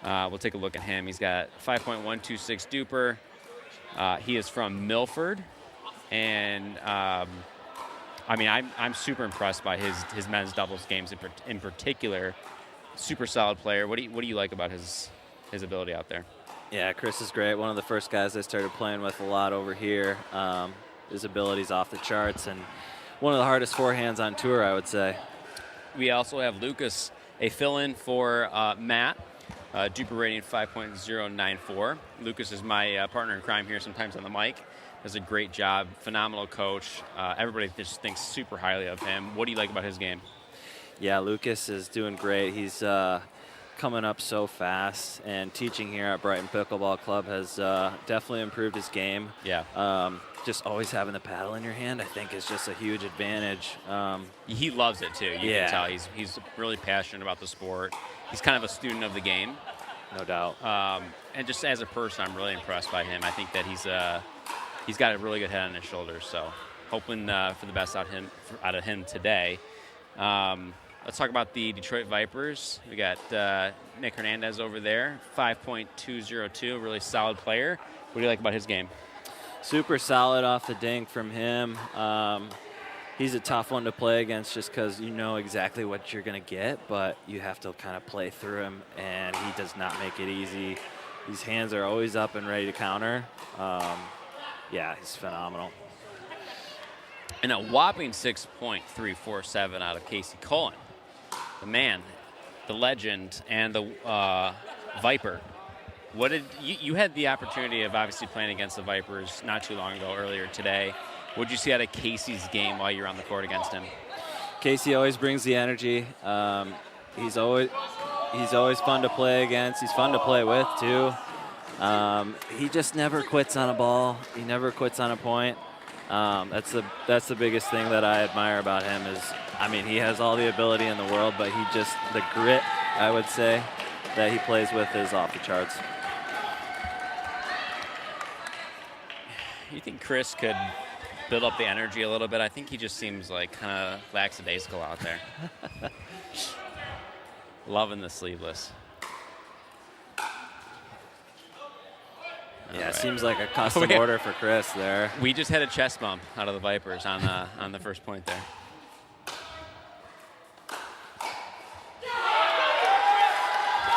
We'll take a look at him. He's got 5.126 duper. He is from Milford, and I mean, I'm super impressed by his men's doubles games in particular. Super solid player. What do you like about his ability out there? Yeah, Chris is great. One of the first guys I started playing with a lot over here. His ability's off the charts, and one of the hardest forehands on tour, I would say. We also have Lucas, a fill-in for Matt. Duper rating 5.094. Lucas is my partner in crime here sometimes on the mic. Does a great job. Phenomenal coach. Everybody just thinks super highly of him. What do you like about his game? Yeah, Lucas is doing great. He's coming up so fast, and teaching here at Brighton Pickleball Club has definitely improved his game. Yeah. Just always having the paddle in your hand, I think, is just a huge advantage. He loves it, too. You can tell. He's really passionate about the sport. He's kind of a student of the game. No doubt. And just as a person, I'm really impressed by him. I think that he's got a really good head on his shoulders. So hoping for the best out of him today. Let's talk about the Detroit Vipers. We got Nick Hernandez over there, 5.202, really solid player. What do you like about his game? Super solid off the dink from him. He's a tough one to play against just because you know exactly what you're going to get, but you have to kind of play through him, and he does not make it easy. These hands are always up and ready to counter. Yeah, he's phenomenal. And a whopping 6.347 out of Casey Cullen. The man, the legend, and the Viper. What did you had the opportunity of obviously playing against the Vipers not too long ago, earlier today. What did you see out of Casey's game while you were on the court against him? Casey always brings the energy. He's always fun to play against. He's fun to play with too. He just never quits on a ball. He never quits on a point. That's the biggest thing that I admire about him is, I mean, he has all the ability in the world, but the grit, I would say, that he plays with is off the charts. You think Chris could build up the energy a little bit? I think he just seems like kind of lackadaisical out there. Loving the sleeveless. Yeah, right. Seems like a custom order for Chris there. We just had a chest bump out of the Vipers on the first point there.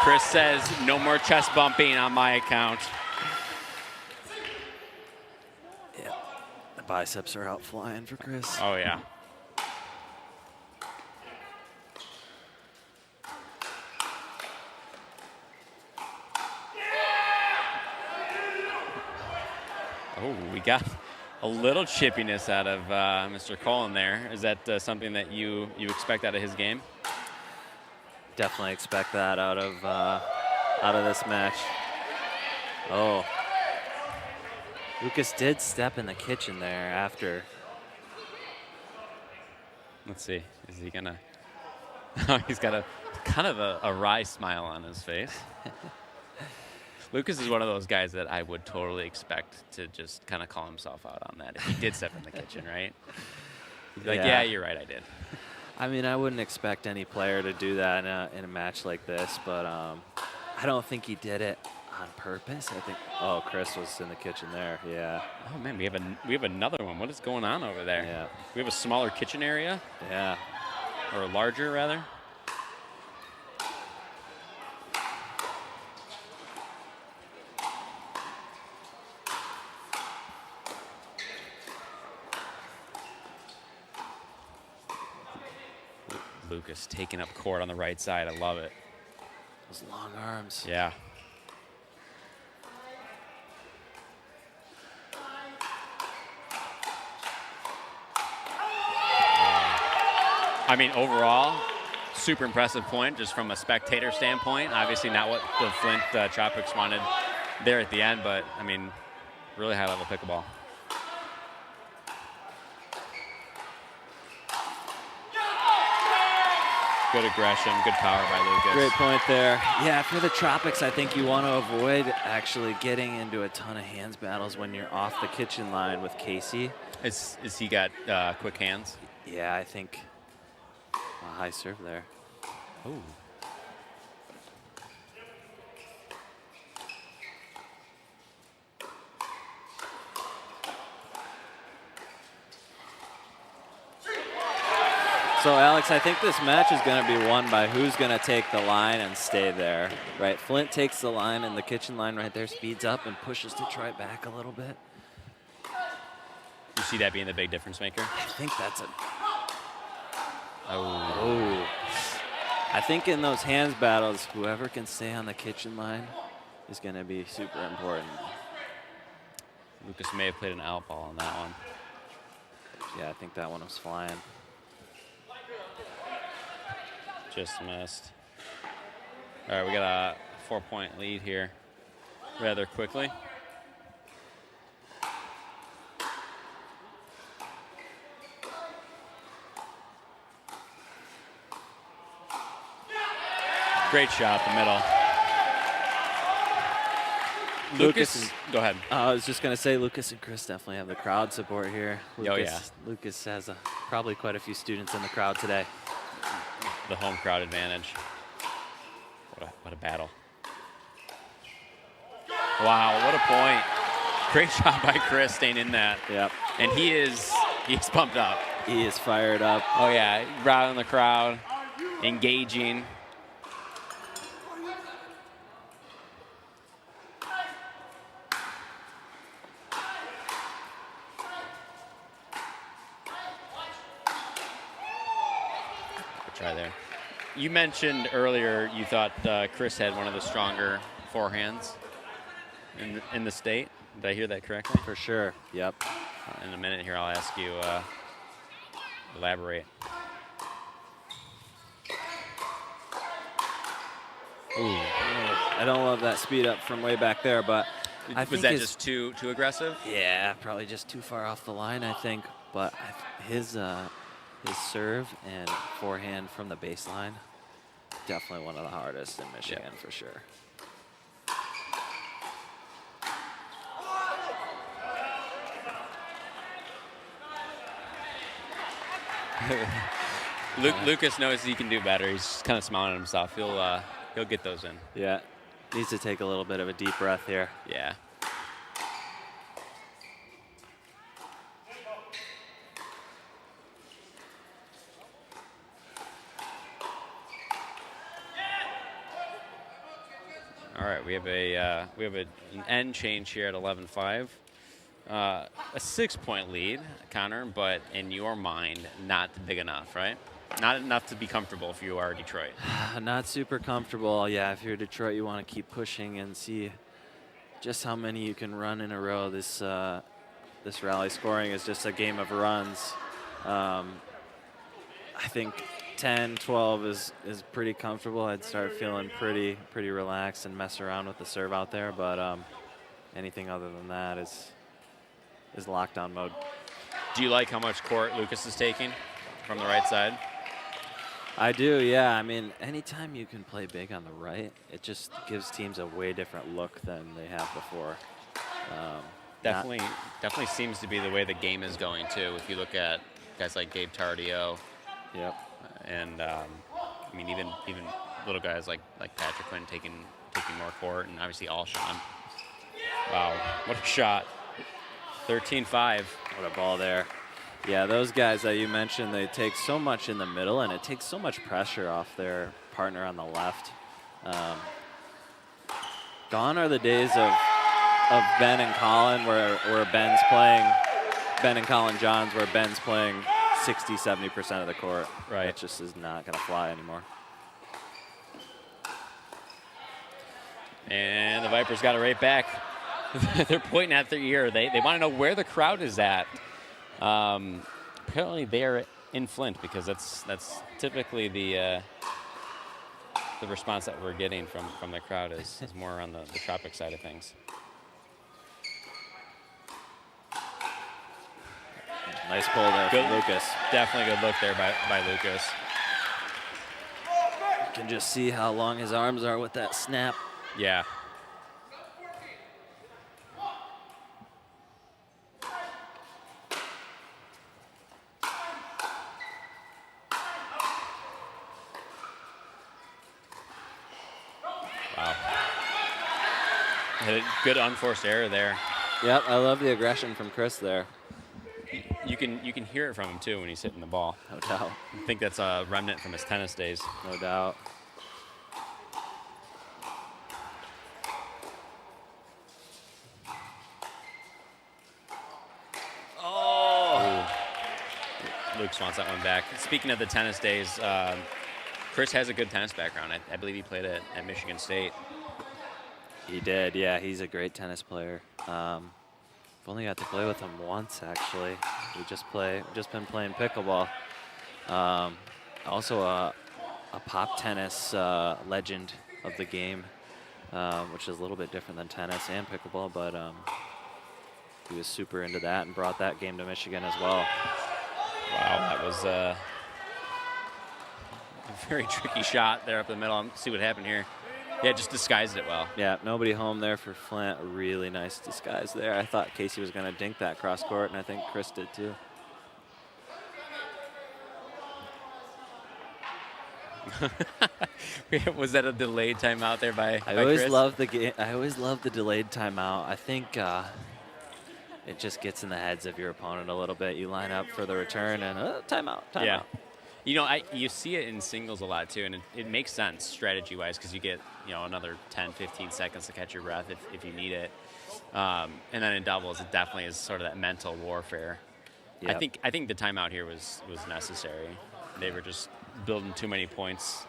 Chris says, no more chest bumping on my account. Yeah, the biceps are out flying for Chris. Oh, yeah. Oh, we got a little chippiness out of Mr. Cullen there. Is that something that you expect out of his game? Definitely expect that out of this match. Oh, Lucas did step in the kitchen there after. Let's see. Is he gonna? Oh, he's got a kind of a wry smile on his face. Lucas is one of those guys that I would totally expect to just kind of call himself out on that if he did step in the kitchen, right? He'd be like, yeah, you're right, I did. I mean, I wouldn't expect any player to do that in a match like this, but I don't think he did it on purpose. I think, oh, Chris was in the kitchen there, yeah. Oh, man, we have another one. What is going on over there? Yeah. We have a smaller kitchen area? Yeah. Or a larger, rather? Lucas taking up court on the right side. I love it. Those long arms. Yeah. I mean, overall, super impressive point just from a spectator standpoint. Obviously not what the Flint Tropics wanted there at the end, but, I mean, really high-level pickleball. Good aggression, good power by Lucas. Great point there. Yeah, for the Tropics, I think you want to avoid actually getting into a ton of hands battles when you're off the kitchen line with Casey. Is he got quick hands? Yeah, I think a high serve there. Ooh. So, Alex, I think this match is going to be won by who's going to take the line and stay there, right? Flint takes the line, and the kitchen line right there speeds up and pushes Detroit back a little bit. You see that being the big difference maker? I think that's a... Oh. I think in those hands battles, whoever can stay on the kitchen line is going to be super important. Lucas may have played an out ball on that one. Yeah, I think that one was flying. Just missed. All right, we got a 4-point lead here rather quickly. Great shot up the middle. Lucas, go ahead. I was just going to say, Lucas and Chris definitely have the crowd support here. Oh, yeah. Lucas has probably quite a few students in the crowd today. The home crowd advantage. What a battle. Wow, what a point. Great job by Chris staying in that. Yep. And he's pumped up. He is fired up. Oh, yeah, rallying the crowd, engaging. Try there. You mentioned earlier you thought Chris had one of the stronger forehands in the state. Did I hear that correctly? For sure. Yep. In a minute here, I'll ask you elaborate. Ooh. I don't love that speed up from way back there, but I think was that just too aggressive? Yeah, probably just too far off the line, I think. But his serve and forehand from the baseline, definitely one of the hardest in Michigan, for sure. Lucas knows he can do better. He's kind of smiling at himself. He'll get those in. Yeah, needs to take a little bit of a deep breath here. Yeah. All right, we have an end change here at 11-5. A 6-point lead, Connor, but in your mind, not big enough, right? Not enough to be comfortable if you are Detroit. Not super comfortable. Yeah, if you're Detroit, you want to keep pushing and see just how many you can run in a row. This rally scoring is just a game of runs. I think 10, 12 is pretty comfortable. I'd start feeling pretty relaxed and mess around with the serve out there, but anything other than that is lockdown mode. Do you like how much court Lucas is taking from the right side? I do, yeah. I mean, anytime you can play big on the right, it just gives teams a way different look than they have before. Definitely seems to be the way the game is going too. If you look at guys like Gabe Tardio, yep, and I mean even little guys like Patrick Quinn taking more court, and obviously Alshon. Wow, what a shot! 13-5. What a ball there. Yeah, those guys that you mentioned, they take so much in the middle, and it takes so much pressure off their partner on the left. Gone are the days of Ben and Cullen where Ben's playing, Ben and Cullen Johns, where Ben's playing 60, 70% of the court. Right. It just is not going to fly anymore. And the Vipers got it right back. They're pointing at their ear. They want to know where the crowd is at. Apparently they're in Flint, because that's typically the response that we're getting from the crowd is more on the Tropics side of things. Nice pull there from Lucas. Definitely good look there by Lucas. You can just see how long his arms are with that snap. Yeah. Wow. Had a good unforced error there. Yep, I love the aggression from Chris there. You can hear it from him too when he's hitting the ball. No doubt. I think that's a remnant from his tennis days. No doubt. Oh! Luke wants that one back. Speaking of the tennis days, Chris has a good tennis background. I believe he played at Michigan State. He did, yeah. He's a great tennis player. I've only got to play with him once, actually. We just been playing pickleball. Also a pop tennis legend of the game, which is a little bit different than tennis and pickleball, but he was super into that and brought that game to Michigan as well. Wow, that was a very tricky shot there up the middle. See what happened here. Yeah, just disguised it well. Yeah, nobody home there for Flint. A really nice disguise there. I thought Casey was going to dink that cross court, and I think Chris did too. Was that a delayed timeout there by I always Chris? love the game. I always love the delayed timeout. I think it just gets in the heads of your opponent a little bit. You line up for the return and timeout. Yeah. You know, you see it in singles a lot too, and it makes sense strategy-wise because you get another 10, 15 seconds to catch your breath if you need it. And then in doubles, it definitely is sort of that mental warfare. Yep. I think the timeout here was necessary. They were just building too many points,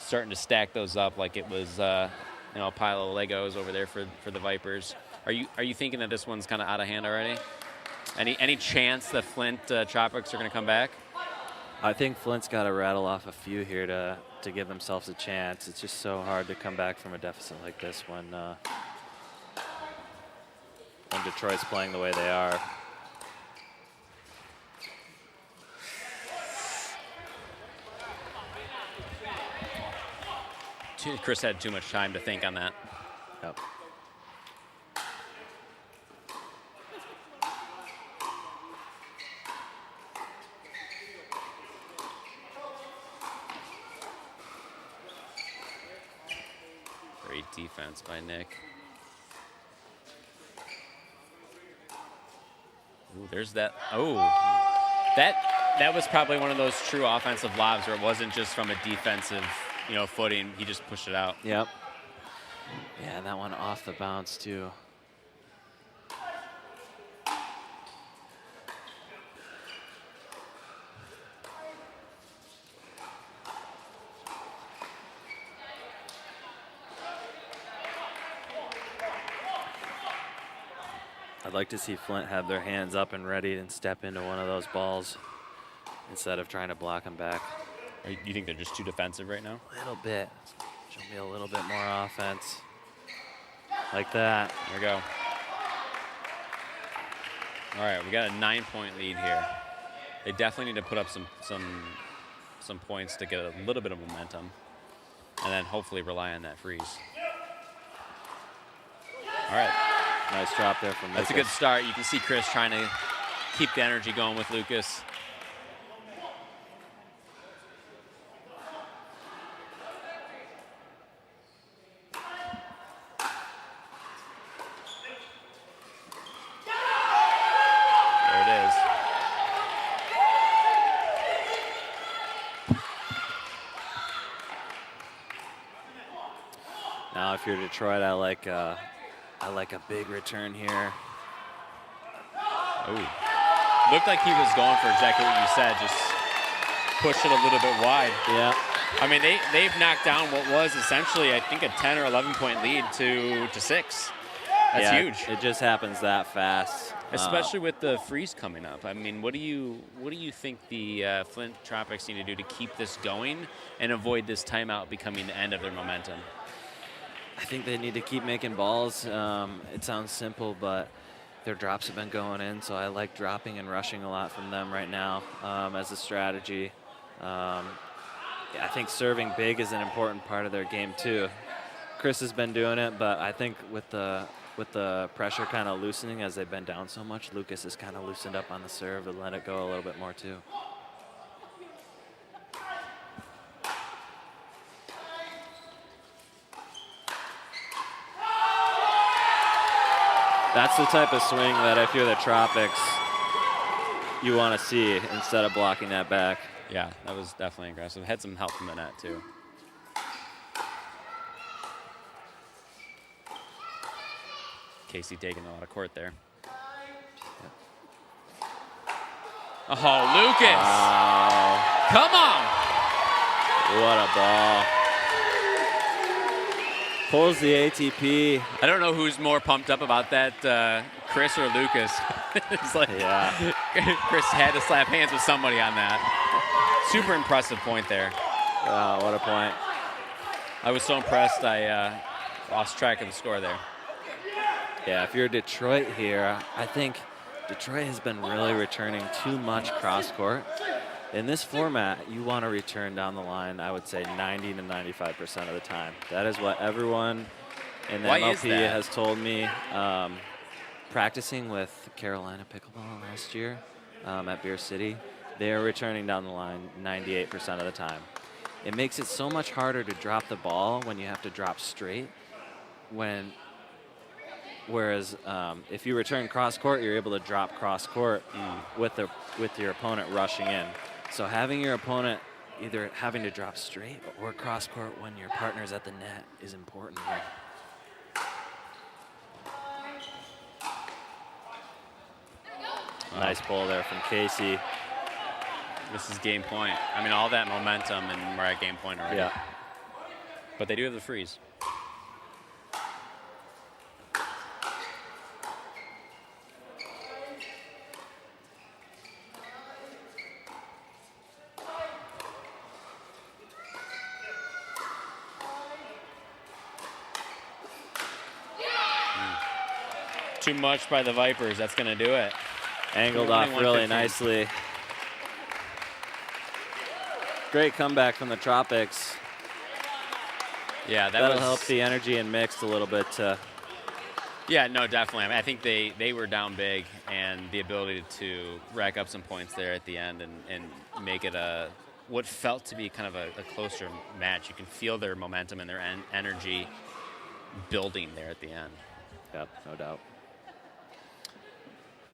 starting to stack those up like it was a pile of Legos over there for the Vipers. Are you thinking that this one's kind of out of hand already? Any chance that Flint Tropics are going to come back? I think Flint's got to rattle off a few here to give themselves a chance. It's just so hard to come back from a deficit like this when Detroit's playing the way they are. Chris had too much time to think on that. Yep. Great defense by Nick. Ooh, there's that. Oh, that was probably one of those true offensive lobs where it wasn't just from a defensive, footing. He just pushed it out. Yep. Yeah, and that one off the bounce too. I'd like to see Flint have their hands up and ready and step into one of those balls instead of trying to block them back. You think they're just too defensive right now? A little bit. Show me a little bit more offense. Like that. There we go. All right, we got a 9-point lead here. They definitely need to put up some points to get a little bit of momentum, and then hopefully rely on that freeze. All right. Nice drop there from Lucas. That's a good start. You can see Chris trying to keep the energy going with Lucas. There it is. Now, if you're Detroit, I like a big return here. Oh, looked like he was going for exactly what you said, just push it a little bit wide. Yeah. I mean, they've knocked down what was essentially, I think, a 10 or 11-point lead to 6. That's huge. It just happens that fast. Especially with the freeze coming up. I mean, what do you think the Flint Tropics need to do to keep this going and avoid this timeout becoming the end of their momentum? I think they need to keep making balls. It sounds simple, but their drops have been going in, so I like dropping and rushing a lot from them right now as a strategy. I think serving big is an important part of their game too. Chris has been doing it, but I think with the pressure kind of loosening as they've been down so much, Lucas has kind of loosened up on the serve and let it go a little bit more too. That's the type of swing that if you're the Tropics, you want to see instead of blocking that back. Yeah, that was definitely aggressive. Had some help from the net, too. Casey taking a lot of court there. Oh, Lucas. Wow. Come on. What a ball. Pulls the ATP. I don't know who's more pumped up about that, Chris or Lucas. It's like, Yeah. Chris had to slap hands with somebody on that. Super impressive point there. Wow, what a point. I was so impressed I lost track of the score there. Yeah, if you're Detroit here, I think Detroit has been really returning too much cross court. In this format, you want to return down the line, I would say 90 to 95% of the time. That is what everyone in the MLP has told me. Practicing with Carolina Pickleball last year at Beer City, they are returning down the line 98% of the time. It makes it so much harder to drop the ball when you have to drop straight. Whereas if you return cross court, you're able to drop cross court with your opponent rushing in. So having your opponent either having to drop straight or cross court when your partner's at the net is important here. Nice pull there from Casey. This is game point. I mean, all that momentum, and we're at game point already. Yeah. But they do have the freeze. Too much by the Vipers. That's going to do it. Angled off really nicely. Great comeback from the Tropics. Yeah, that'll help the energy and mixed a little bit. Yeah, no, definitely. I mean, I think they were down big, and the ability to rack up some points there at the end and make it what felt to be kind of a closer match. You can feel their momentum and their energy building there at the end. Yep, no doubt.